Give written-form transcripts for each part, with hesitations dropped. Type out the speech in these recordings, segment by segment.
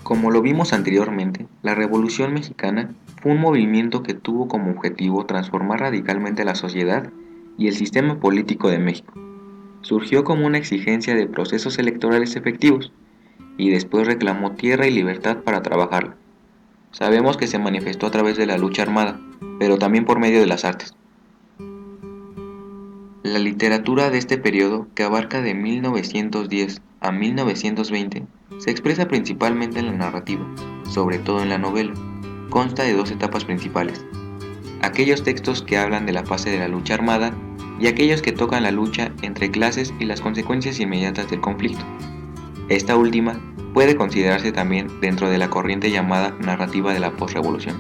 Como lo vimos anteriormente, la Revolución Mexicana fue un movimiento que tuvo como objetivo transformar radicalmente la sociedad y el sistema político de México. Surgió como una exigencia de procesos electorales efectivos y después reclamó tierra y libertad para trabajarla. Sabemos que se manifestó a través de la lucha armada, pero también por medio de las artes. La literatura de este periodo, que abarca de 1910 a 1920, se expresa principalmente en la narrativa, sobre todo en la novela. Consta de dos etapas principales: aquellos textos que hablan de la fase de la lucha armada y aquellos que tocan la lucha entre clases y las consecuencias inmediatas del conflicto. Esta última puede considerarse también dentro de la corriente llamada narrativa de la posrevolución.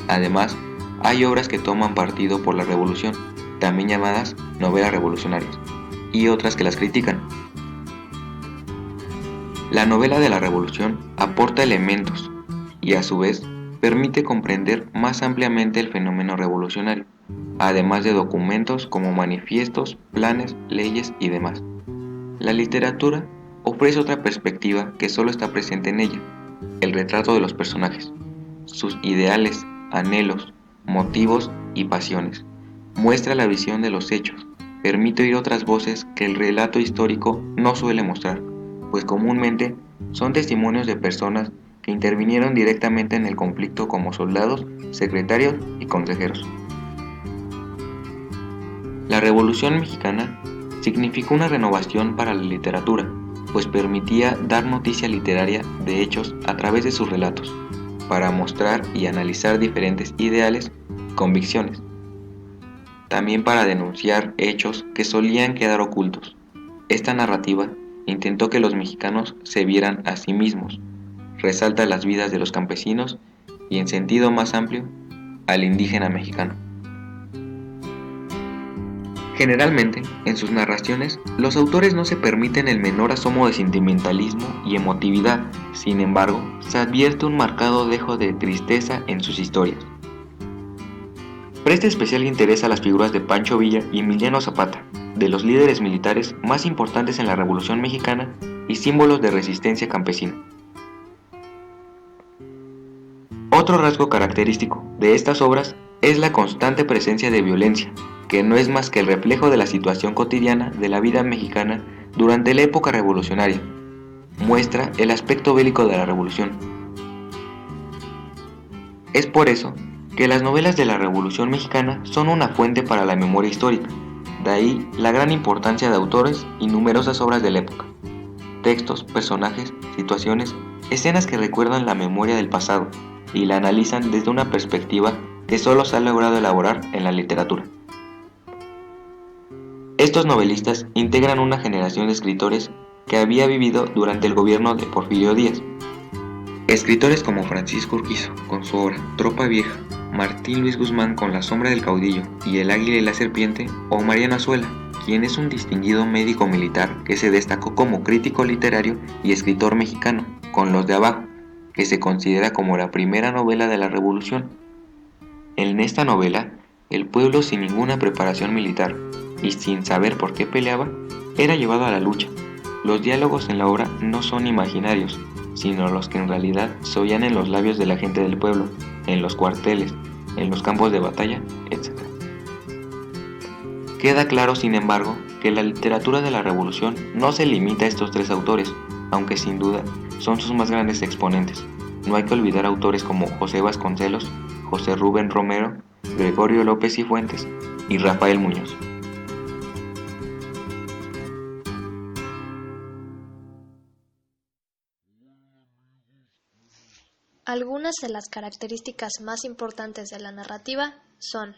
Además, hay obras que toman partido por la revolución, también llamadas novelas revolucionarias, y otras que las critican. La novela de la revolución aporta elementos y a su vez permite comprender más ampliamente el fenómeno revolucionario, además de documentos como manifiestos, planes, leyes y demás. La literatura ofrece otra perspectiva que solo está presente en ella: el retrato de los personajes, sus ideales, anhelos, motivos y pasiones. Muestra la visión de los hechos, permite oír otras voces que el relato histórico no suele mostrar, pues comúnmente son testimonios de personas que intervinieron directamente en el conflicto como soldados, secretarios y consejeros. La Revolución Mexicana significó una renovación para la literatura, pues permitía dar noticia literaria de hechos a través de sus relatos, para mostrar y analizar diferentes ideales y convicciones, también para denunciar hechos que solían quedar ocultos. Esta narrativa intentó que los mexicanos se vieran a sí mismos, resalta las vidas de los campesinos y, en sentido más amplio, al indígena mexicano. Generalmente, en sus narraciones, los autores no se permiten el menor asomo de sentimentalismo y emotividad. Sin embargo, se advierte un marcado dejo de tristeza en sus historias. Presta especial interés a las figuras de Pancho Villa y Emiliano Zapata, de los líderes militares más importantes en la Revolución Mexicana y símbolos de resistencia campesina. Otro rasgo característico de estas obras es la constante presencia de violencia, que no es más que el reflejo de la situación cotidiana de la vida mexicana durante la época revolucionaria. Muestra el aspecto bélico de la revolución. Es por eso que las novelas de la Revolución Mexicana son una fuente para la memoria histórica. De ahí la gran importancia de autores y numerosas obras de la época. Textos, personajes, situaciones, escenas que recuerdan la memoria del pasado y la analizan desde una perspectiva que solo se ha logrado elaborar en la literatura. Estos novelistas integran una generación de escritores que había vivido durante el gobierno de Porfirio Díaz. Escritores como Francisco Urquizo con su obra Tropa Vieja, Martín Luis Guzmán con La sombra del caudillo y El águila y la serpiente, o Mariano Azuela, quien es un distinguido médico militar que se destacó como crítico literario y escritor mexicano, con Los de Abajo, que se considera como la primera novela de la Revolución. En esta novela, el pueblo, sin ninguna preparación militar y sin saber por qué peleaba, era llevado a la lucha. Los diálogos en la obra no son imaginarios, sino los que en realidad se oían en los labios de la gente del pueblo, en los cuarteles, en los campos de batalla, etc. Queda claro, sin embargo, que la literatura de la Revolución no se limita a estos tres autores, aunque sin duda son sus más grandes exponentes. No hay que olvidar autores como José Vasconcelos, José Rubén Romero, Gregorio López y Fuentes y Rafael Muñoz. Algunas de las características más importantes de la narrativa son: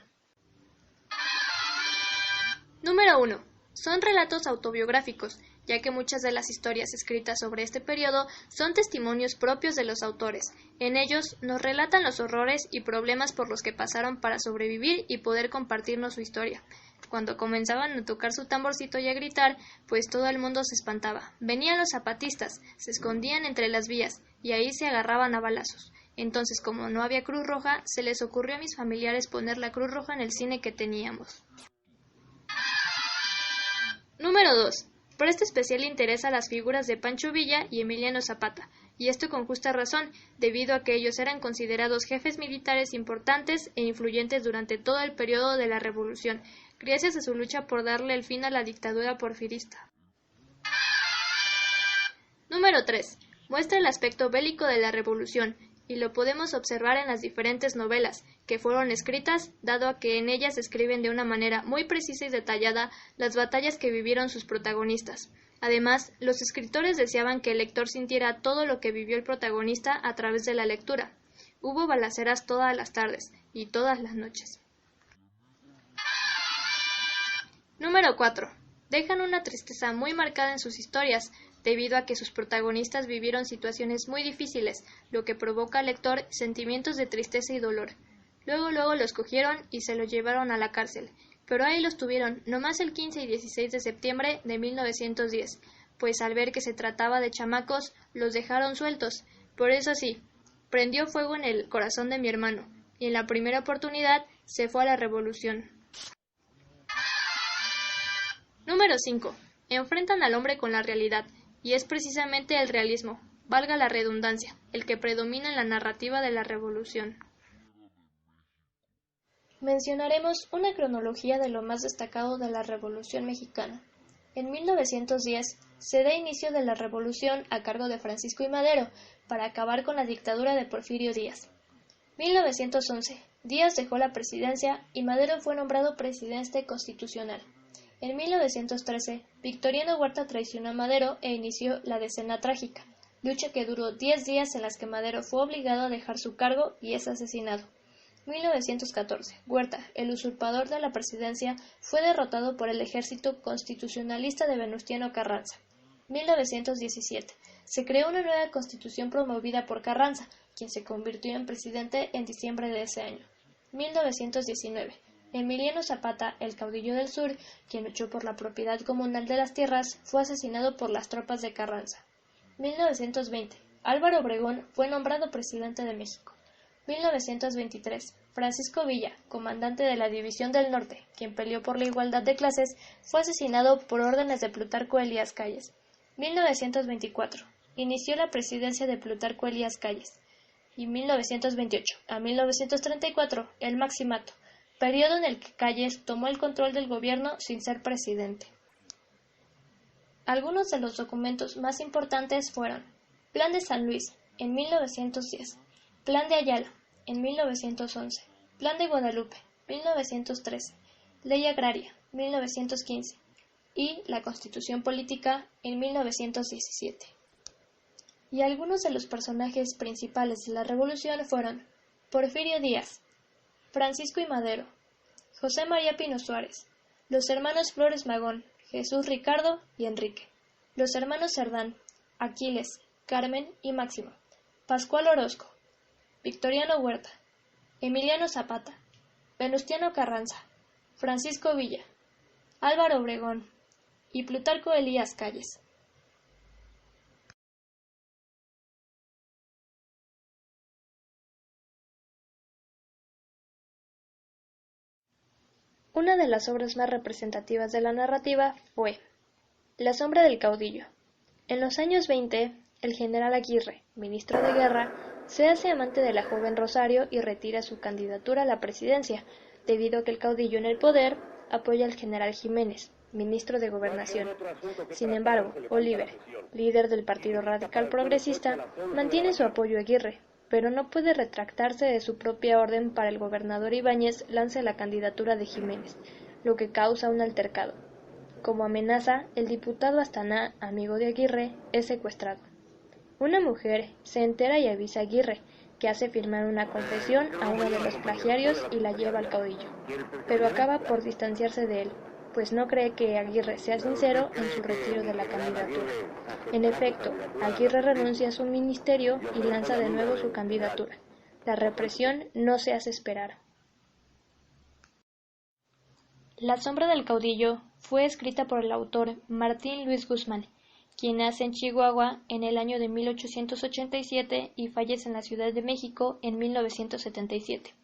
Número 1. Son relatos autobiográficos, ya que muchas de las historias escritas sobre este periodo son testimonios propios de los autores. En ellos nos relatan los horrores y problemas por los que pasaron para sobrevivir y poder compartirnos su historia. Cuando comenzaban a tocar su tamborcito y a gritar, pues todo el mundo se espantaba. Venían los zapatistas, se escondían entre las vías y ahí se agarraban a balazos. Entonces, como no había Cruz Roja, se les ocurrió a mis familiares poner la Cruz Roja en el cine que teníamos. Número 2. Presta especial interés a las figuras de Pancho Villa y Emiliano Zapata, y esto con justa razón, debido a que ellos eran considerados jefes militares importantes e influyentes durante todo el periodo de la Revolución, gracias a su lucha por darle el fin a la dictadura porfirista. Número 3. Muestra el aspecto bélico de la Revolución, y lo podemos observar en las diferentes novelas que fueron escritas, dado a que en ellas describen de una manera muy precisa y detallada las batallas que vivieron sus protagonistas. Además, los escritores deseaban que el lector sintiera todo lo que vivió el protagonista a través de la lectura. Hubo balaceras todas las tardes y todas las noches. Número 4. Dejan una tristeza muy marcada en sus historias, debido a que sus protagonistas vivieron situaciones muy difíciles, lo que provoca al lector sentimientos de tristeza y dolor. Luego los cogieron y se los llevaron a la cárcel, pero ahí los tuvieron nomás el 15 y 16 de septiembre de 1910, pues al ver que se trataba de chamacos, los dejaron sueltos. Por eso sí, prendió fuego en el corazón de mi hermano, y en la primera oportunidad se fue a la revolución. Número 5. Enfrentan al hombre con la realidad, y es precisamente el realismo, valga la redundancia, el que predomina en la narrativa de la revolución. Mencionaremos una cronología de lo más destacado de la Revolución Mexicana. En 1910 se da inicio de la revolución a cargo de Francisco I. Madero para acabar con la dictadura de Porfirio Díaz. 1911. Díaz dejó la presidencia y Madero fue nombrado presidente constitucional. En 1913, Victoriano Huerta traicionó a Madero e inició la Decena Trágica, lucha que duró 10 días en las que Madero fue obligado a dejar su cargo y es asesinado. 1914. Huerta, el usurpador de la presidencia, fue derrotado por el ejército constitucionalista de Venustiano Carranza. 1917. Se creó una nueva constitución promovida por Carranza, quien se convirtió en presidente en diciembre de ese año. 1919. Emiliano Zapata, el caudillo del sur, quien luchó por la propiedad comunal de las tierras, fue asesinado por las tropas de Carranza. 1920. Álvaro Obregón fue nombrado presidente de México. 1923. Francisco Villa, comandante de la División del Norte, quien peleó por la igualdad de clases, fue asesinado por órdenes de Plutarco Elías Calles. 1924. Inició la presidencia de Plutarco Elías Calles. Y 1928 a 1934, el Maximato, periodo en el que Calles tomó el control del gobierno sin ser presidente. Algunos de los documentos más importantes fueron Plan de San Luis, en 1910, Plan de Ayala, en 1911, Plan de Guadalupe, 1913, Ley Agraria, 1915, y la Constitución Política, en 1917. Y algunos de los personajes principales de la revolución fueron Porfirio Díaz, Francisco I. Madero, José María Pino Suárez, los hermanos Flores Magón, Jesús Ricardo y Enrique, los hermanos Cerdán, Aquiles, Carmen y Máximo, Pascual Orozco, Victoriano Huerta, Emiliano Zapata, Venustiano Carranza, Francisco Villa, Álvaro Obregón y Plutarco Elías Calles. Una de las obras más representativas de la narrativa fue La sombra del caudillo. En los años 20, el general Aguirre, ministro de Guerra, se hace amante de la joven Rosario y retira su candidatura a la presidencia, debido a que el caudillo en el poder apoya al general Jiménez, ministro de Gobernación. Sin embargo, Oliver, líder del Partido Radical Progresista, mantiene su apoyo a Aguirre, pero no puede retractarse de su propia orden para el gobernador Ibáñez lance la candidatura de Jiménez, lo que causa un altercado. Como amenaza, el diputado Astaná, amigo de Aguirre, es secuestrado. Una mujer se entera y avisa a Aguirre, que hace firmar una confesión a uno de los plagiarios y la lleva al caudillo, pero acaba por distanciarse de él, pues no cree que Aguirre sea sincero en su retiro de la candidatura. En efecto, Aguirre renuncia a su ministerio y lanza de nuevo su candidatura. La represión no se hace esperar. La sombra del caudillo fue escrita por el autor Martín Luis Guzmán, quien nace en Chihuahua en el año de 1887 y fallece en la Ciudad de México en 1977.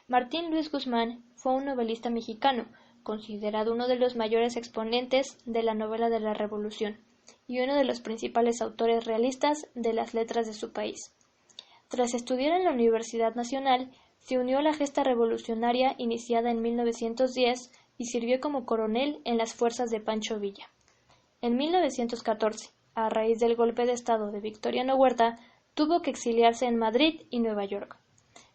Martín Luis Guzmán fue un novelista mexicano, considerado uno de los mayores exponentes de la novela de la Revolución. y uno de los principales autores realistas de las letras de su país. Tras estudiar en la Universidad Nacional, se unió a la gesta revolucionaria iniciada en 1910 y sirvió como coronel en las fuerzas de Pancho Villa. En 1914, a raíz del golpe de Estado de Victoriano Huerta, tuvo que exiliarse en Madrid y Nueva York.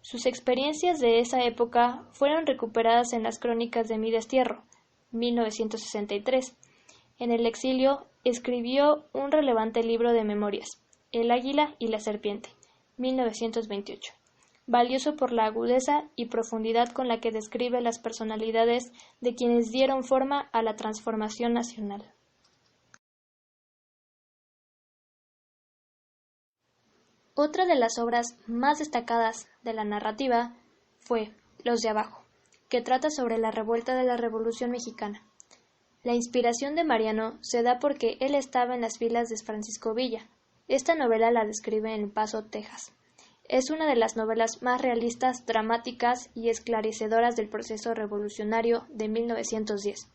Sus experiencias de esa época fueron recuperadas en las Crónicas de mi destierro, 1963. En el exilio escribió un relevante libro de memorias, El águila y la serpiente, 1928, valioso por la agudeza y profundidad con la que describe las personalidades de quienes dieron forma a la transformación nacional. Otra de las obras más destacadas de la narrativa fue Los de Abajo, que trata sobre la revuelta de la Revolución Mexicana. La inspiración de Mariano se da porque él estaba en las filas de Francisco Villa. Esta novela la describe en El Paso, Texas. Es una de las novelas más realistas, dramáticas y esclarecedoras del proceso revolucionario de 1910,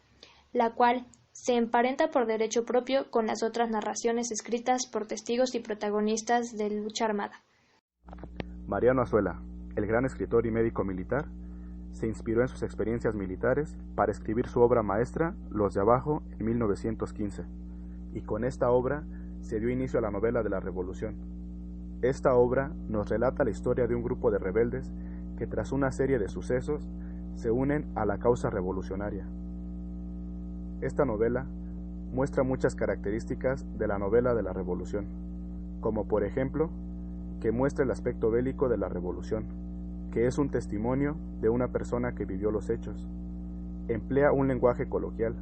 la cual se emparenta por derecho propio con las otras narraciones escritas por testigos y protagonistas de lucha armada. Mariano Azuela, el gran escritor y médico militar, se inspiró en sus experiencias militares para escribir su obra maestra, Los de Abajo, en 1915, y con esta obra se dio inicio a la novela de la Revolución. Esta obra nos relata la historia de un grupo de rebeldes que tras una serie de sucesos se unen a la causa revolucionaria. Esta novela muestra muchas características de la novela de la Revolución, como por ejemplo, que muestra el aspecto bélico de la Revolución, que es un testimonio de una persona que vivió los hechos. Emplea un lenguaje coloquial,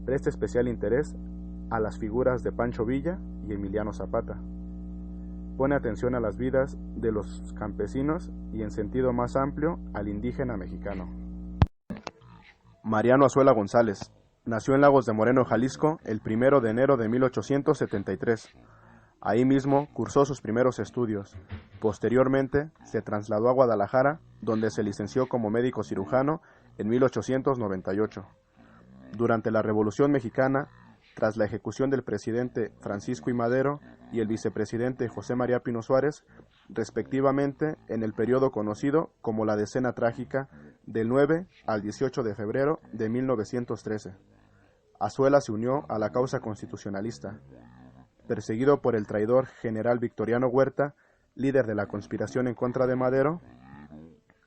presta especial interés a las figuras de Pancho Villa y Emiliano Zapata. Pone atención a las vidas de los campesinos y en sentido más amplio al indígena mexicano. Mariano Azuela González nació en Lagos de Moreno, Jalisco, el 1 de enero de 1873. Ahí mismo cursó sus primeros estudios. Posteriormente se trasladó a Guadalajara, donde se licenció como médico cirujano en 1898. Durante la Revolución Mexicana, tras la ejecución del presidente Francisco I. Madero y el vicepresidente José María Pino Suárez, respectivamente en el periodo conocido como la Decena Trágica del 9 al 18 de febrero de 1913. Azuela se unió a la causa constitucionalista. Perseguido por el traidor general Victoriano Huerta, líder de la conspiración en contra de Madero,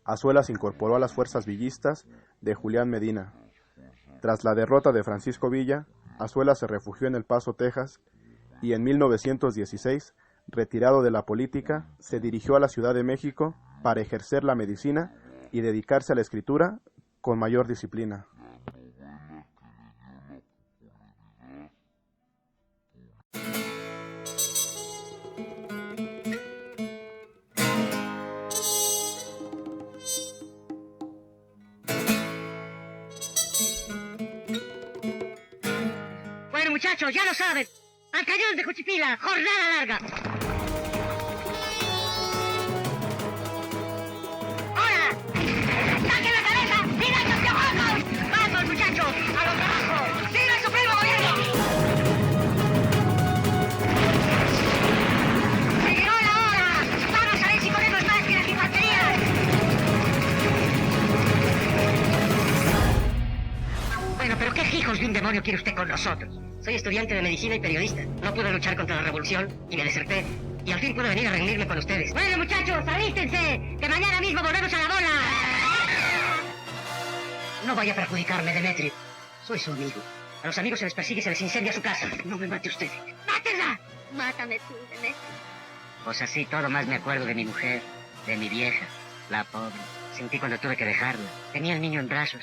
Azuela se incorporó a las fuerzas villistas de Julián Medina. Tras la derrota de Francisco Villa, Azuela se refugió en El Paso, Texas, y en 1916, retirado de la política, se dirigió a la Ciudad de México para ejercer la medicina y dedicarse a la escritura con mayor disciplina. Bueno, muchachos, ya lo saben. Al cañón de Juchipila, jornada larga. ¡Ahora! ¡Saquen la cabeza! ¡Miren los ojos! ¡Vamos, muchachos! ¡A los trabajos! ¡Siga el supremo gobierno! ¡Se llegó la hora! ¡Vamos a ver si ponemos más que las infanterías! Bueno, pero qué hijos de un demonio quiere usted con nosotros. Soy estudiante de medicina y periodista. No pude luchar contra la revolución y me deserté. Y al fin pude venir a reunirme con ustedes. Bueno, muchachos, alístense, que mañana mismo volvemos a la bola. No vaya a perjudicarme, Demetrio. Soy su amigo. A los amigos se les persigue y se les incendia su casa. No me mate usted. ¡Mátenla! Mátame tú, Demetrio. Pues así todo más me acuerdo de mi mujer, de mi vieja, la pobre. Sentí cuando tuve que dejarla. Tenía el niño en brazos.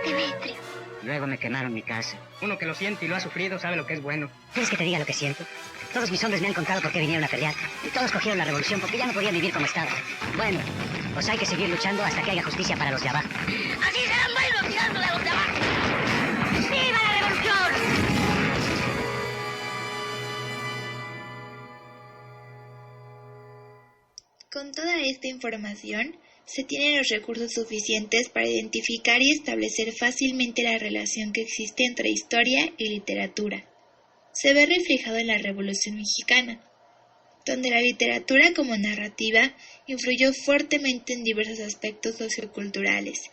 Demetrio. Luego me quemaron mi casa. Uno que lo siente y lo ha sufrido sabe lo que es bueno. ¿Quieres que te diga lo que siento? Todos mis hombres me han contado por qué vinieron a pelear. Y todos cogieron la revolución porque ya no podían vivir como estaban. Bueno, pues hay que seguir luchando hasta que haya justicia para los de abajo. ¡Así serán buenos tirándole a los de abajo! ¡Viva la revolución! Con toda esta información, se tienen los recursos suficientes para identificar y establecer fácilmente la relación que existe entre historia y literatura. se ve reflejado en la Revolución Mexicana, donde la literatura como narrativa influyó fuertemente en diversos aspectos socioculturales.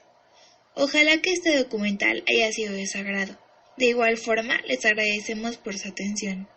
Ojalá que este documental haya sido de su agrado. De igual forma, les agradecemos por su atención.